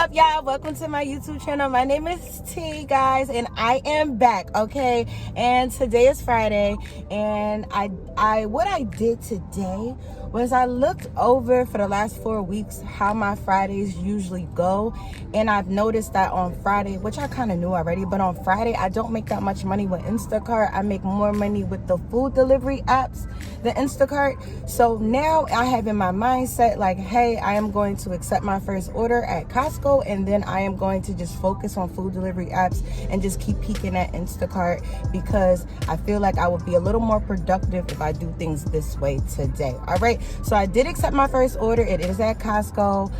up, y'all? Welcome to my YouTube channel. My name is T, guys, and I am back, okay? And today is Friday, and what I did today was I looked over for the last 4 weeks how my Fridays usually go, and I've noticed that on Friday, which I kind of knew already, but on Friday I don't make that much money with Instacart. I make more money with the food delivery apps than Instacart. So now I have in my mindset like, hey, I am going to accept my first order at Costco, and then I am going to just focus on food delivery apps and just keep peeking at Instacart, because I feel like I would be a little more productive if I do things this way today. All right, so I did accept my first order. It is at Costco,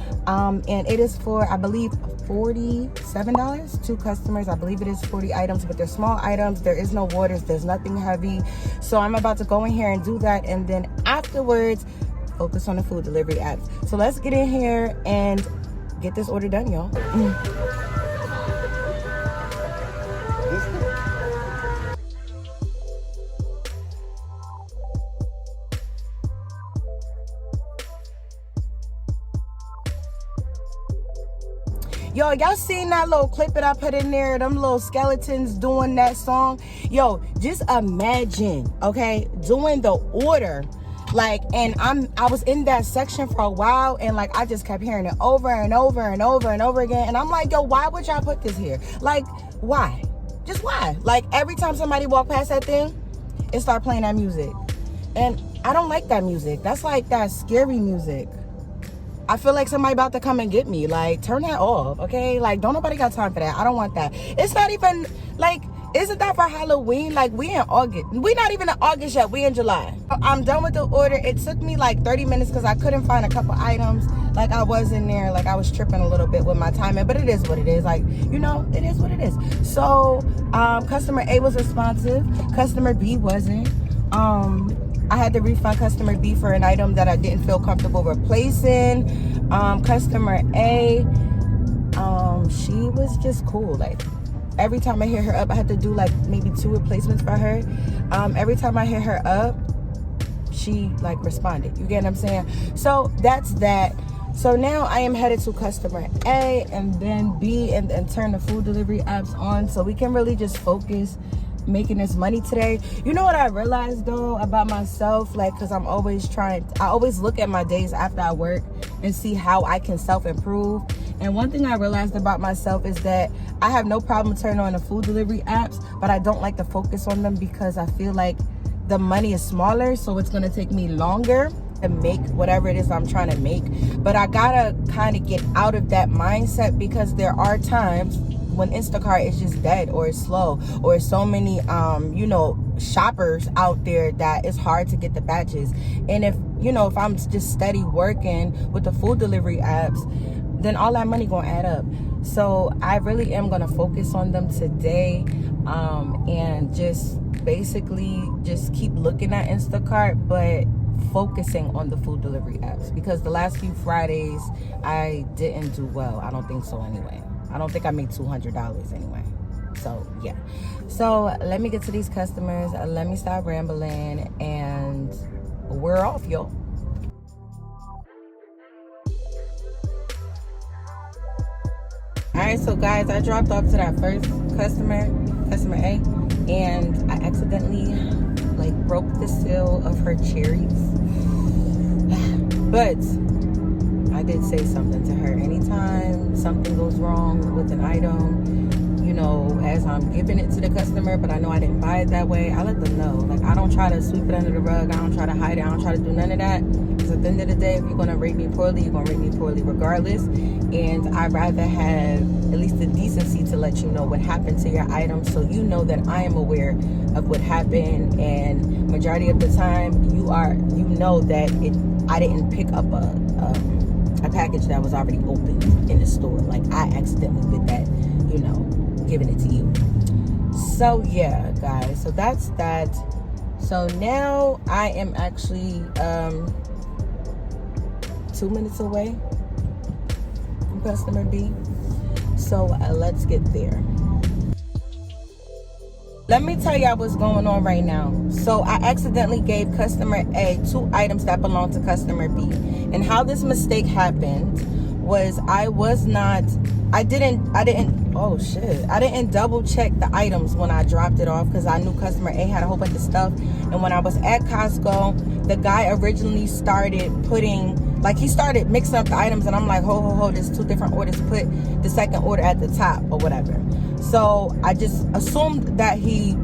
and it is for, I believe, $47. 2 customers. I believe it is 40 items, but they're small items. There is no waters, there's nothing heavy. So I'm about to go in here and do that, and then afterwards focus on the food delivery apps. So let's get in here and get this order done, y'all. Yo, y'all seen that little clip that I put in there? Them little skeletons doing that song? Yo, just imagine, okay, doing the order. Like, and I was in that section for a while, and like I just kept hearing it over and over and over and over again. And I'm like, yo, why would y'all put this here? Like, why? Just why? Like, every time somebody walk past that thing, it start playing that music. And I don't like that music. That's like that scary music. I feel like somebody about to come and get me. Like, turn that off, okay? Like, don't nobody got time for that. I don't want that. It's not even, like, isn't that for Halloween? Like, we in August. We not even in August yet. We in July. I'm done with the order. It took me like 30 minutes because I couldn't find a couple items. Like, I was in there. Like, I was tripping a little bit with my timing. But it is what it is. Like, you know, it is what it is. So, customer A was responsive. Customer B wasn't. I had to refund customer B for an item that I didn't feel comfortable replacing. Customer A, she was just cool. Like, every time I hit her up, I had to do like maybe 2 replacements for her. Every time I hit her up, she like responded. You get what I'm saying? So that's that. So now I am headed to customer A and then B, and turn the food delivery apps on so we can really just focus making this money today. You know what I realized though about myself, like, because I always look at my days after I work and see how I can self-improve. And one thing I realized about myself is that I have no problem turning on the food delivery apps, but I don't like to focus on them because I feel like the money is smaller, so it's going to take me longer to make whatever it is I'm trying to make. But I gotta kind of get out of that mindset, because there are times when Instacart is just dead, or it's slow, or so many shoppers out there that it's hard to get the batches. And if I'm just steady working with the food delivery apps, then all that money gonna add up. So I really am gonna focus on them today, and just basically just keep looking at Instacart, but focusing on the food delivery apps, because the last few Fridays I didn't do well. I don't think so anyway. I don't think I made $200 anyway. So yeah. So let me get to these customers. Let me stop rambling, and we're off, yo. Alright, so guys, I dropped off to that first customer A, and I accidentally like broke the seal of her cherries. But I did say something to her. Anytime something goes wrong with an item, as I'm giving it to the customer, but I know I didn't buy it that way, I let them know. Like, I don't try to sweep it under the rug. I don't try to hide it. I don't try to do none of that. Because at the end of the day, if you're going to rate me poorly, you're going to rate me poorly regardless. And I'd rather have at least the decency to let you know what happened to your item, so you know that I am aware of what happened. And majority of the time, you know that I didn't pick up a package that was already opened in the store. Like, I accidentally did that, giving it to you. So yeah, guys, so that's that. So now I am actually 2 minutes away from customer B. So let's get there. Let me tell y'all what's going on right now. So I accidentally gave customer A 2 items that belong to customer B. And how this mistake happened was I didn't double check the items when I dropped it off, because I knew customer A had a whole bunch of stuff. And when I was at Costco, the guy originally started he started mixing up the items, and I'm like, ho, there's 2 different orders, put the second order at the top or whatever. So I just assumed that he,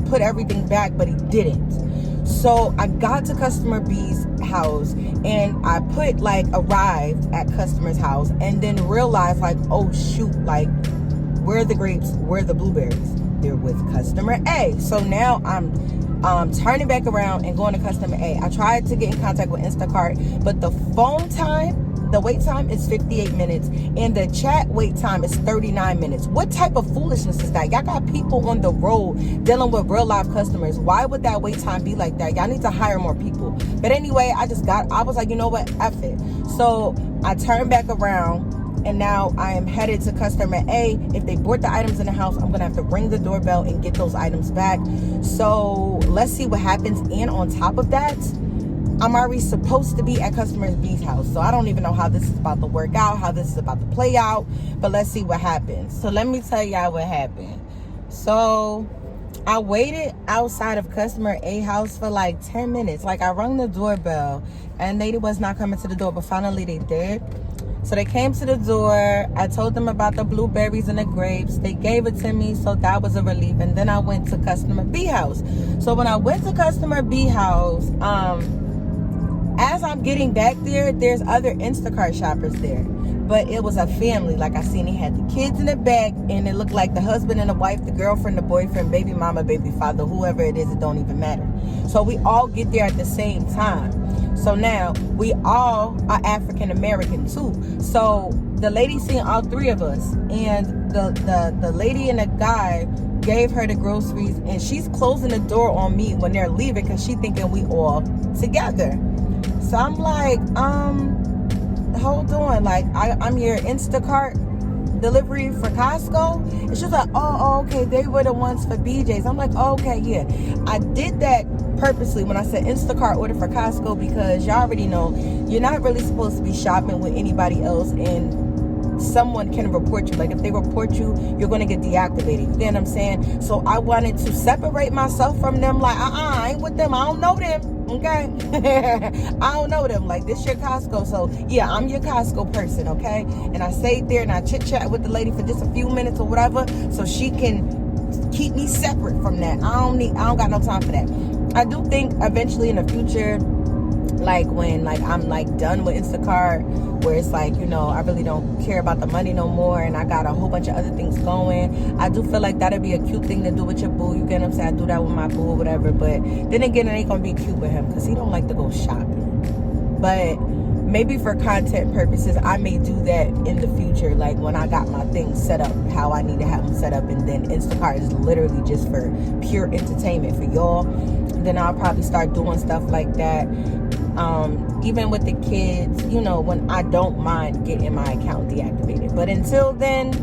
put everything back, but he didn't. So I got to customer B's house, and I put arrived at customer's house, and then realized oh shoot, where are the grapes, where are the blueberries? They're with customer A. So now I'm turning back around and going to customer A. I tried to get in contact with Instacart, but the wait time is 58 minutes, and the chat wait time is 39 minutes. What type of foolishness is that? Y'all got people on the road dealing with real life customers. Why would that wait time be like that? Y'all need to hire more people. But anyway, I was like, you know what? F it. So I turned back around, and now I am headed to customer A. If they brought the items in the house, I'm going to have to ring the doorbell and get those items back. So let's see what happens. And on top of that, I'm already supposed to be at customer B's house. So I don't even know how this is about to work out, how this is about to play out. But let's see what happens. So let me tell y'all what happened. So I waited outside of customer A house for 10 minutes. I rung the doorbell, and they was not coming to the door, but finally they did. So they came to the door. I told them about the blueberries and the grapes. They gave it to me, so that was a relief. And then I went to customer B house. So when I went to customer B house, as I'm getting back there, there's other Instacart shoppers there. But it was a family. I seen they had the kids in the back, and it looked like the husband and the wife, the girlfriend, the boyfriend, baby mama, baby father, whoever it is, it don't even matter. So we all get there at the same time. So now we all are African American too. So the lady seen all 3 of us, and the lady and the guy gave her the groceries, and she's closing the door on me when they're leaving, because she thinking we all together. So I'm like, hold on, I'm your Instacart delivery for Costco. And she's like, oh, okay, they were the ones for BJ's. I'm like, oh, okay, yeah. I did that purposely when I said Instacart order for Costco, because y'all already know you're not really supposed to be shopping with anybody else, and someone can report you. If they report you, you're going to get deactivated. You get what I'm saying? So I wanted to separate myself from them. I ain't with them. I don't know them. Okay? I don't know them. This your Costco. So yeah, I'm your Costco person. Okay? And I stayed there and I chit chat with the lady for just a few minutes or whatever, so she can keep me separate from that. I don't got no time for that. I do think eventually in the future, when I'm done with Instacart, where it's I really don't care about the money no more, and I got a whole bunch of other things going, I do feel like that'd be a cute thing to do with your boo. You get what I'm saying? I do that with my boo or whatever. But then again, it ain't gonna be cute with him, because he don't like to go shopping. But maybe for content purposes, I may do that in the future, when I got my things set up how I need to have them set up, and then Instacart is literally just for pure entertainment for y'all. Then I'll probably start doing stuff like that. Even with the kids, when I don't mind getting my account deactivated. But until then,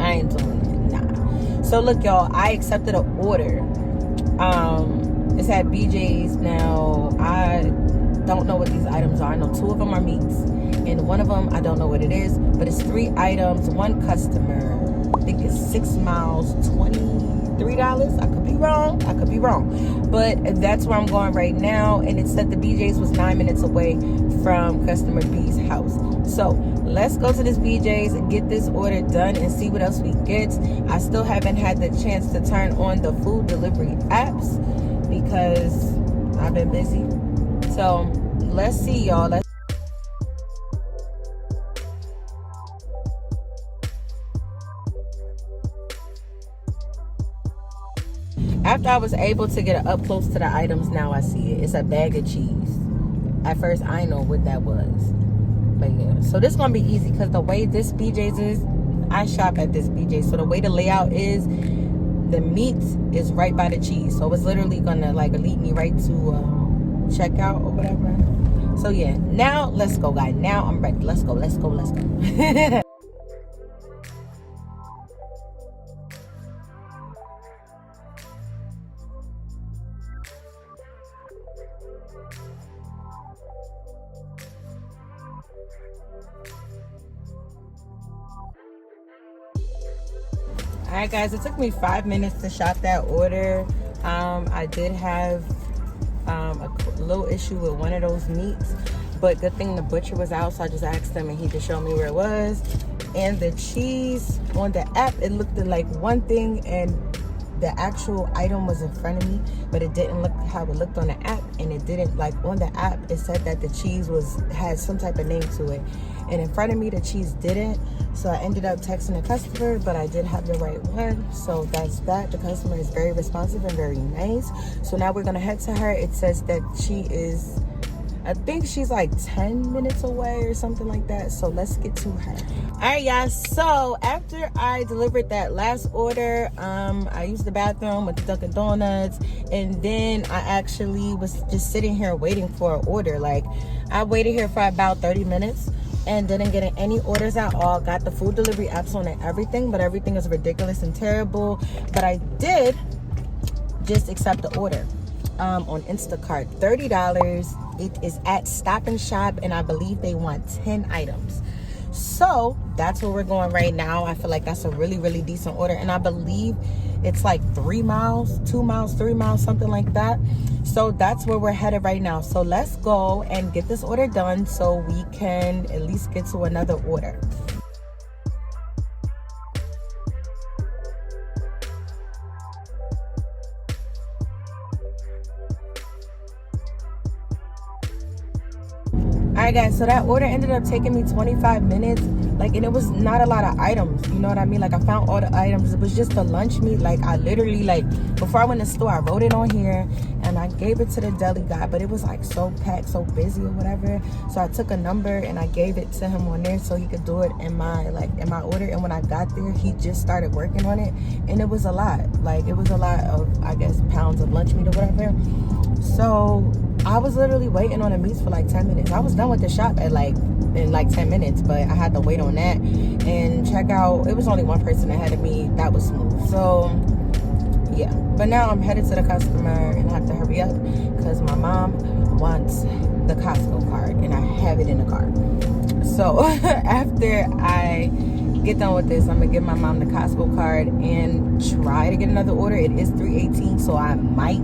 I ain't doing it. Nah. So look, y'all, I accepted an order. It's at BJ's now. I don't know what these items are. I know 2 of them are meats, and one of them I don't know what it is, but it's 3 items, 1 customer. I think it's 6 miles, $23. I could be wrong, but that's where I'm going right now. And it said the BJ's was 9 minutes away from customer B's house. So let's go to this BJ's and get this order done and see what else we get. I still haven't had the chance to turn on the food delivery apps because I've been busy. So let's see, y'all. After I was able to get up close to the items, now I see it. It's a bag of cheese. At first, I didn't know what that was. But yeah, so this is going to be easy because the way this BJ's is, I shop at this BJ's. So the way the layout is, the meat is right by the cheese. So it's literally going to lead me right to checkout or whatever. So yeah, now let's go, guys. Now I'm ready. Let's go. All right, guys, it took me 5 minutes to shop that order. I did have a little issue with one of those meats, but good thing the butcher was out, so I just asked him and he just showed me where it was. And the cheese on the app, it looked like one thing and the actual item was in front of me, but it didn't look how it looked on the app. And it didn't, like on the app it said that the cheese had some type of name to it, and in front of me the cheese didn't. So I ended up texting the customer, but I did have the right one. So that's that. The customer is very responsive and very nice. So now we're gonna head to her. It says that she is, I think she's like 10 minutes away or something like that. So let's get to her. All right, y'all. So after I delivered that last order, I used the bathroom with the Dunkin' Donuts, and then I actually was just sitting here waiting for an order. Like, I waited here for about 30 minutes and didn't get any orders at all. Got the food delivery apps on and everything, but everything is ridiculous and terrible. But I did just accept the order on Instacart, $30. It is at Stop and Shop, and I believe they want 10 items. So that's where we're going right now. I feel like that's a really, really decent order, and I believe it's like 3 miles, 2 miles, 3 miles, something like that. So that's where we're headed right now. So let's go and get this order done so we can at least get to another order. Alright, guys, so that order ended up taking me 25 minutes. Like, and it was not a lot of items, you know what I mean? Like, I found all the items. It was just the lunch meat. Like, I literally, like, before I went to the store, I wrote it on here and I gave it to the deli guy, but it was like so packed, so busy or whatever. So I took a number and I gave it to him on there so he could do it in my order. And when I got there, he just started working on it, and it was a lot. Like, it was a lot of, I guess, pounds of lunch meat or whatever. So I was literally waiting on the meats for like 10 minutes. I was done with the shop in like 10 minutes, but I had to wait on that and check out. It was only one person ahead of me. That was smooth. So yeah, but now I'm headed to the customer and I have to hurry up because my mom wants the Costco card and I have it in the car. So after I get done with this, I'm gonna give my mom the Costco card and try to get another order. It is 3:18, so I might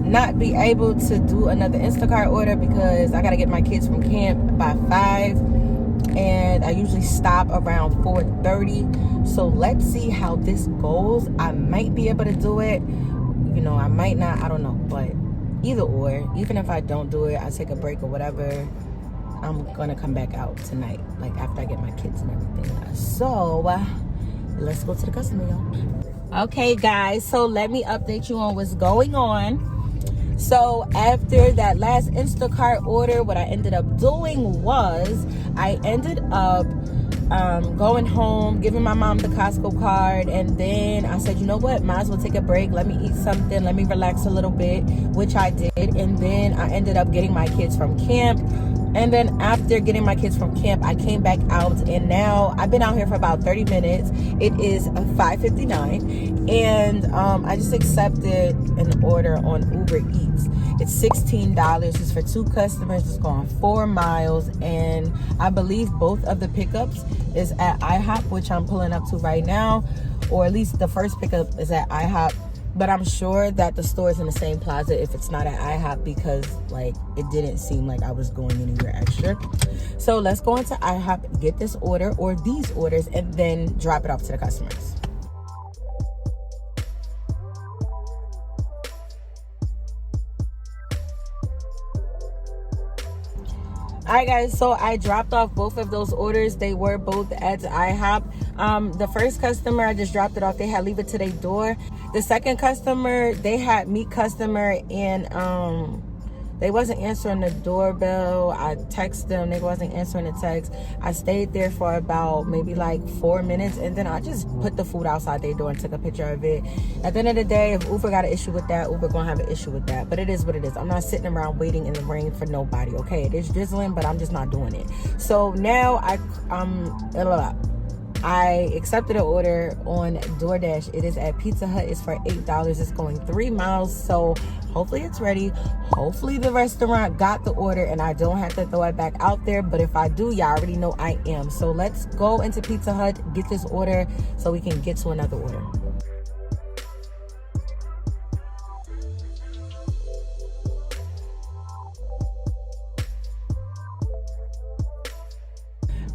not be able to do another Instacart order because I gotta get my kids from camp by 5, and I usually stop around 4:30. So let's see how this goes. I might be able to do it, you know, I might not, I don't know, but either or, even if I don't do it, I take a break or whatever, I'm gonna come back out tonight, like after I get my kids and everything. So let's go to the customer, y'all. Okay, guys, so let me update you on what's going on. So after that last Instacart order, what I ended up doing was I ended up going home, giving my mom the Costco card, and then I said, you know what, might as well take a break. Let me eat something. Let me relax a little bit, which I did. And then I ended up getting my kids from camp. And then after getting my kids from camp, I came back out, and now I've been out here for about 30 minutes. It is 5:59, and I just accepted an order on Uber Eats. It's $16. It's for 2 customers. It's going 4 miles, and I believe both of the pickups is at IHOP, which I'm pulling up to right now, or at least the first pickup is at IHOP. But I'm sure that the store is in the same plaza if it's not at IHOP, because like it didn't seem like I was going anywhere extra. So let's go into IHOP, get this order or these orders, and then drop it off to the customers. Alright, guys, so I dropped off both of those orders. They were both at IHOP. The first customer, I just dropped it off. They had leave it to their door. The second customer, they had meet customer, and they wasn't answering the doorbell. I texted them, they wasn't answering the text. I stayed there for about maybe like 4 minutes, and then I just put the food outside their door and took a picture of it. At the end of the day, if Uber got an issue with that, Uber gonna have an issue with that. But it is what it is. I'm not sitting around waiting in the rain for nobody, okay? It is drizzling, but I'm just not doing it. So now I accepted an order on Doordash. It is at Pizza Hut. It's for $8. It's going 3 miles, so hopefully it's ready. Hopefully the restaurant got the order and I don't have to throw it back out there, but if I do, y'all already know I am. So let's go into Pizza Hut, get this order so we can get to another order.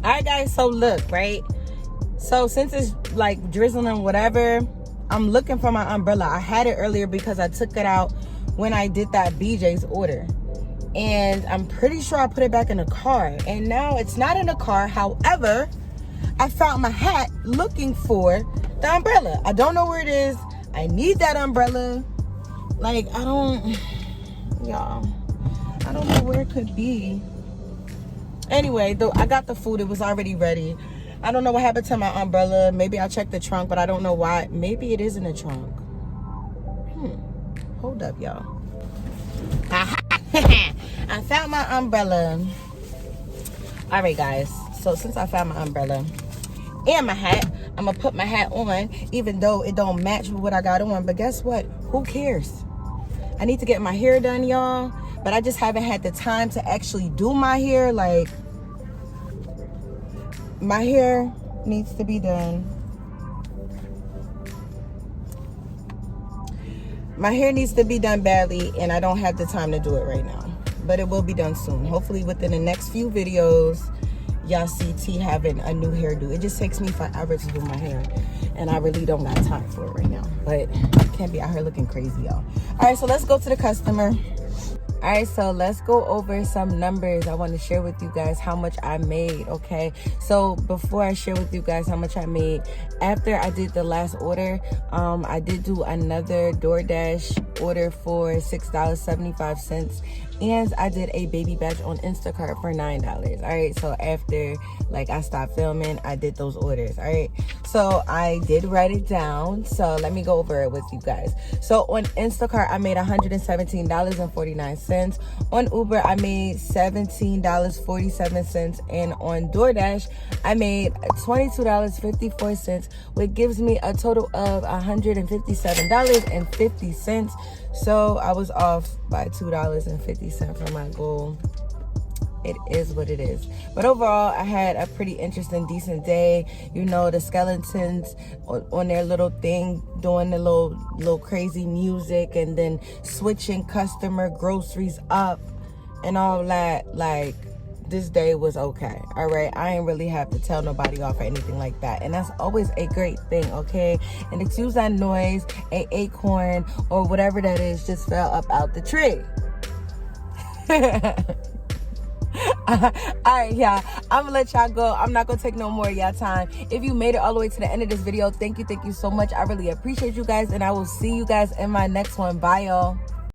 All right, guys, so look, right? So since it's like drizzling, whatever, I'm looking for my umbrella. I had it earlier because I took it out when I did that BJ's order. And I'm pretty sure I put it back in the car. And now it's not in the car. However, I found my hat looking for the umbrella. I don't know where it is. I need that umbrella. Like, y'all, I don't know where it could be. Anyway, though, I got the food. It was already ready. I don't know what happened to my umbrella. Maybe I checked the trunk, but I don't know why. Maybe it is in the trunk. Hold up, y'all. I found my umbrella. All right, guys. So since I found my umbrella and my hat, I'm going to put my hat on, even though it don't match with what I got on. But guess what? Who cares? I need to get my hair done, y'all. But I just haven't had the time to actually do my hair. Like, my hair needs to be done. My hair needs to be done badly, and I don't have the time to do it right now. But it will be done soon. Hopefully within the next few videos, y'all see T having a new hairdo. It just takes me forever to do my hair, and I really don't got time for it right now. But I can't be out here looking crazy, y'all. All right, so let's go to the customer. All right, so let's go over some numbers. I want to share with you guys how much I made, okay? So before I share with you guys how much I made, after I did the last order, I did do another DoorDash order for $6.75. And I did a baby batch on Instacart for $9. All right, so after like I stopped filming, I did those orders. All right, so I did write it down. So let me go over it with you guys. So on Instacart, I made $117.49. On Uber, I made $17.47. And on DoorDash, I made $22.54, which gives me a total of $157.50. So I was off by $2.50 from my goal. It is what it is. But overall, I had a pretty interesting, decent day. You know, the skeletons on their little thing, doing the little crazy music, and then switching customer groceries up and all that. Like, this day was okay. All right, I ain't really have to tell nobody off or anything like that, and that's always a great thing. Okay, and excuse that noise, a acorn or whatever that is just fell up out the tree. All right, y'all, I'm gonna let y'all go. I'm not gonna take no more of y'all time. If you made it all the way to the end of this video, thank you so much. I really appreciate you guys, and I will see you guys in my next one. Bye, y'all.